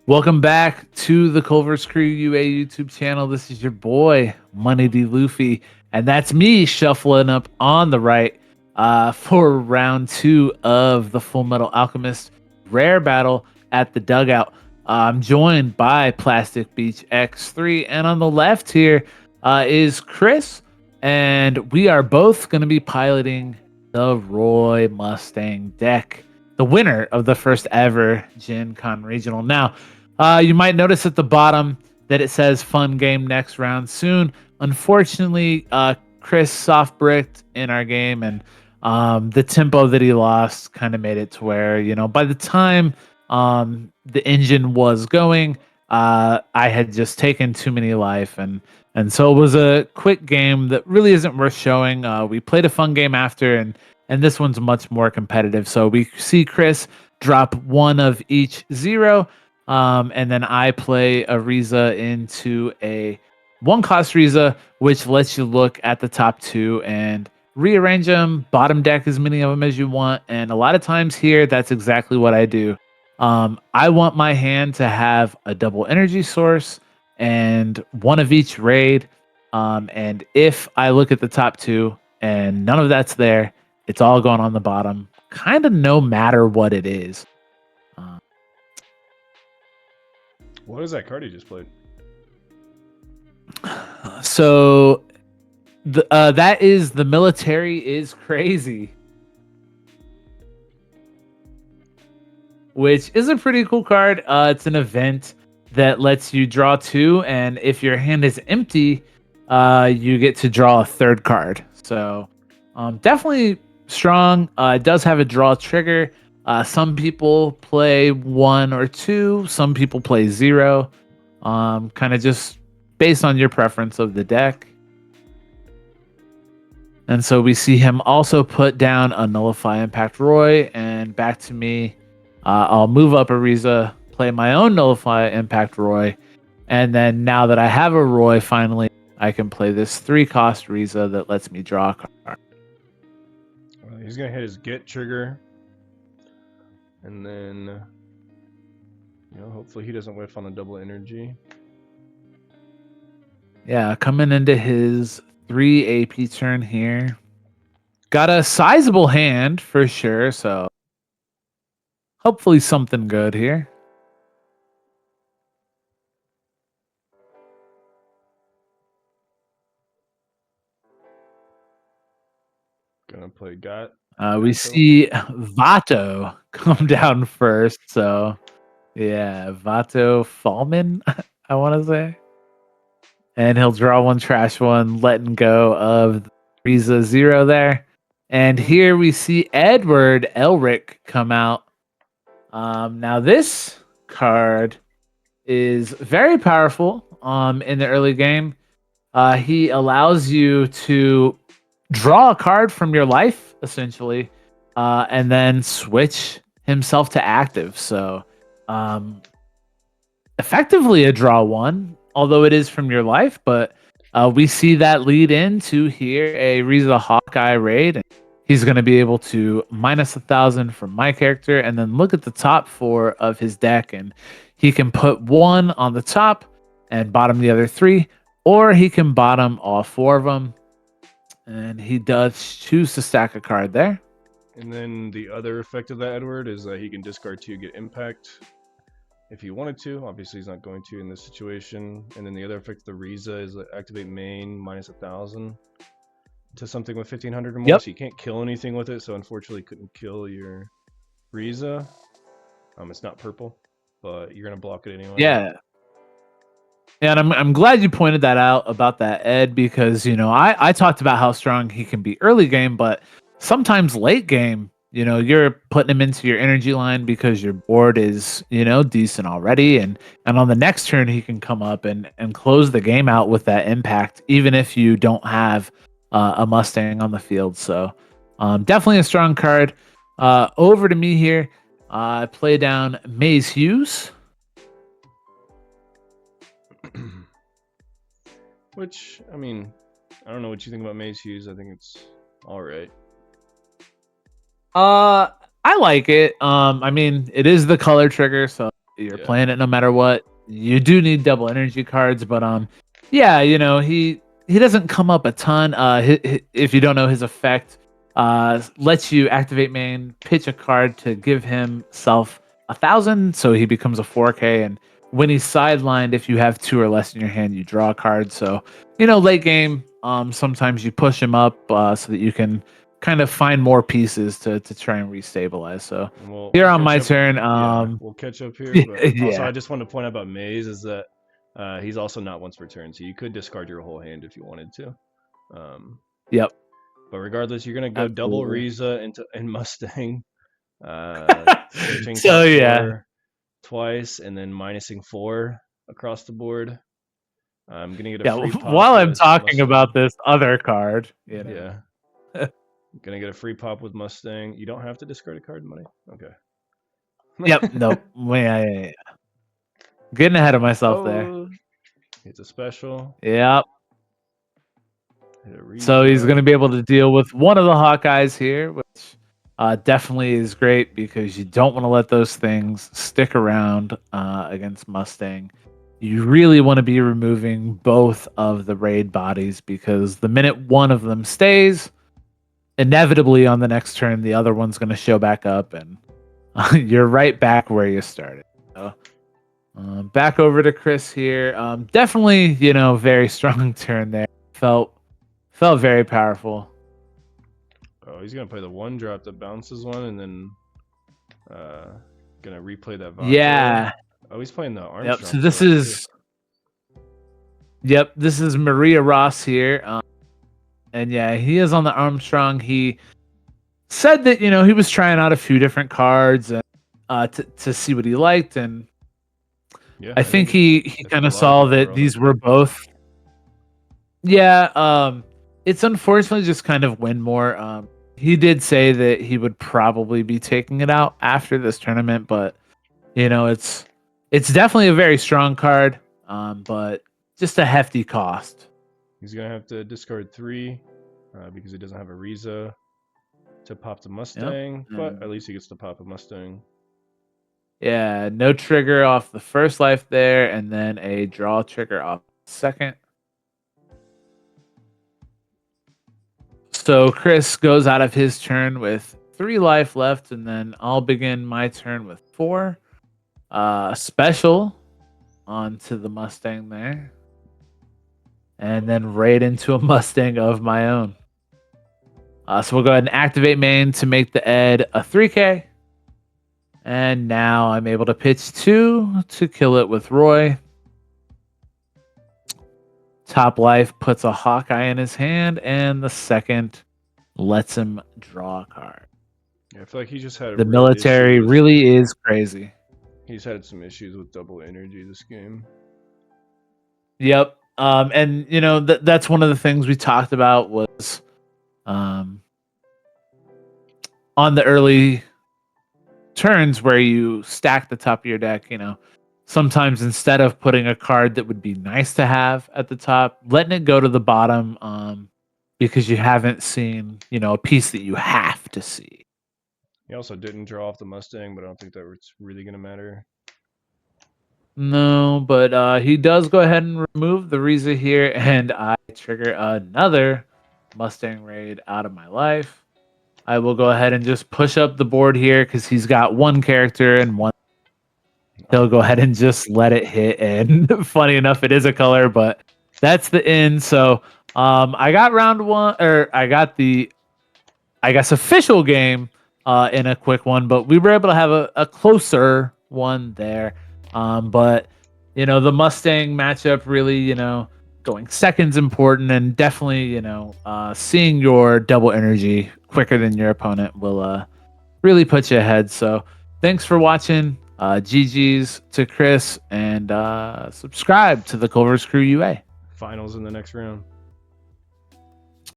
Welcome back to the Culver's Crew UA YouTube channel. This is your boy, Money D. Luffy, and that's me shuffling up on the right for round 2 of the Fullmetal Alchemist rare battle at the dugout. I'm joined by Plastic Beach X3, and on the left here is Chris, and we are both going to be piloting the Roy Mustang deck, the winner of the first ever Gen Con Regional. Now, you might notice at the bottom that it says "Fun game next round soon." Unfortunately, Chris soft bricked in our game, and the tempo that he lost kind of made it to where by the time the engine was going, I had just taken too many life, and so it was a quick game that really isn't worth showing. We played a fun game after, and this one's much more competitive. So we see Chris drop one of each zero. And then I play a Riza into a one cost Riza, which lets you look at the top two and rearrange them, bottom deck as many of them as you want. And a lot of times here, that's exactly what I do. I want my hand to have a double energy source and one of each raid. And if I look at the top two and none of that's there, it's all going on the bottom, kind of no matter what it is. What is that card you just played? So that is the military is crazy, which is a pretty cool card. It's an event that lets you draw two, and if your hand is empty, you get to draw a third card. So definitely strong. It does have a draw trigger. Some people play one or two. Some people play zero. Kind of just based on your preference of the deck. And so we see him also put down a Nullify Impact Roy, and back to me. I'll move up a Riza, play my own Nullify Impact Roy, and then now that I have a Roy, finally, I can play this 3-cost Riza that lets me draw a card. Well, he's gonna hit his get trigger, and then hopefully he doesn't whiff on a double energy. Yeah, coming into his 3 AP turn here. Got a sizable hand for sure, so hopefully something good here. Gonna play Got. We see Vato come down first, so yeah, Vato Fallman, I want to say. And he'll draw one trash one, letting go of Riza 0 there. And here we see Edward Elric come out. Now this card is very powerful in the early game. He allows you to draw a card from your life, essentially, and then switch himself to active. So effectively a draw one, although it is from your life, but we see that lead into here a Riza Hawkeye raid. He's going to be able to minus 1,000 from my character, and then look at the top 4 of his deck, and he can put 1 on the top and bottom the other 3, or he can bottom all 4 of them. And he does choose to stack a card there. And then the other effect of that Edward is that he can discard 2, get impact if he wanted to. Obviously, he's not going to in this situation. And then the other effect of the Riza is that activate main minus 1,000 to something with 1,500 or more. Yep. So you can't kill anything with it. So unfortunately, couldn't kill your Riza. It's not purple, but you're gonna block it anyway. Yeah. And I'm glad you pointed that out about that, Ed, because I talked about how strong he can be early game, but sometimes late game, you're putting him into your energy line because your board is decent already, and on the next turn he can come up and close the game out with that impact, even if you don't have a Mustang on the field. So definitely a strong card. Over to me here. I play down Maze Hughes. Which, I mean, I don't know what you think about Maze Hughes. I think it's all right. I like it. I mean, it is the color trigger, so You're Yeah. playing it no matter what. You do need double energy cards, but yeah, he doesn't come up a ton. If you don't know his effect, lets you activate main, pitch a card to give himself 1,000, so he becomes a 4K. And when he's sidelined, if you have 2 or less in your hand, you draw a card. So late game, sometimes you push him up so that you can kind of find more pieces to try and restabilize. So here on my turn, we'll catch up here. But also, yeah. I just want to point out about Maze is that he's also not once per turn, so you could discard your whole hand if you wanted to. Yep. But regardless, you're gonna go double Absolutely. Riza and Mustang, searching So top yeah. 4 twice, and then minusing 4 across the board. I'm gonna get a free pop. While I'm with talking Mustang. about this other card, Yeah. Gonna get a free pop with Mustang. You don't have to discard a card, money. Okay. Yep. Nope. Yeah. Getting ahead of myself there. It's a special. Yep. Hit a Riza. So he's going to be able to deal with one of the Hawkeyes here, which definitely is great because you don't want to let those things stick around against Mustang. You really want to be removing both of the raid bodies because the minute one of them stays, inevitably on the next turn, the other one's going to show back up and you're right back where you started. So, back over to Chris here. Definitely, very strong turn there. Felt very powerful. Oh, he's gonna play the 1-drop that bounces one, and then gonna replay that Vodka. Yeah. Oh, he's playing the Armstrong. Yep. So this is. Yep. This is Maria Ross here, and yeah, he is on the Armstrong. He said that he was trying out a few different cards and to see what he liked, and yeah, I think he kind of saw that these were both. Yeah. It's unfortunately just kind of win more. He did say that he would probably be taking it out after this tournament, but it's definitely a very strong card, but just a hefty cost. He's gonna have to discard 3 because he doesn't have a Riza to pop the Mustang, but at least he gets to pop a Mustang. Yeah, no trigger off the first life there, and then a draw trigger off the second. So Chris goes out of his turn with 3 life left, and then I'll begin my turn with 4. Special onto the Mustang there. And then right into a Mustang of my own. So we'll go ahead and activate main to make the Ed a 3K. And now I'm able to pitch 2 to kill it with Roy. Top life puts a Hawkeye in his hand, and the second lets him draw a card. Yeah, I feel like he just had the military really is crazy. He's had some issues with double energy this game. Yep. And that's one of the things we talked about was on the early turns where you stack the top of your deck, sometimes instead of putting a card that would be nice to have at the top, letting it go to the bottom because you haven't seen, a piece that you have to see. He also didn't draw off the Mustang, but I don't think that it's really going to matter. No, but he does go ahead and remove the Riza here, and I trigger another Mustang raid out of my life. I will go ahead and just push up the board here because he's got one character and one. He'll go ahead and just let it hit, and funny enough, it is a color, but that's the end. So I got round 1, or I got the, I guess, official game in a quick one, but we were able to have a closer one there. But the Mustang matchup really, going second's important, and definitely, seeing your double energy quicker than your opponent will really put you ahead. So thanks for watching. GG's to Chris, and subscribe to the Culver's Crew UA. Finals in the next round.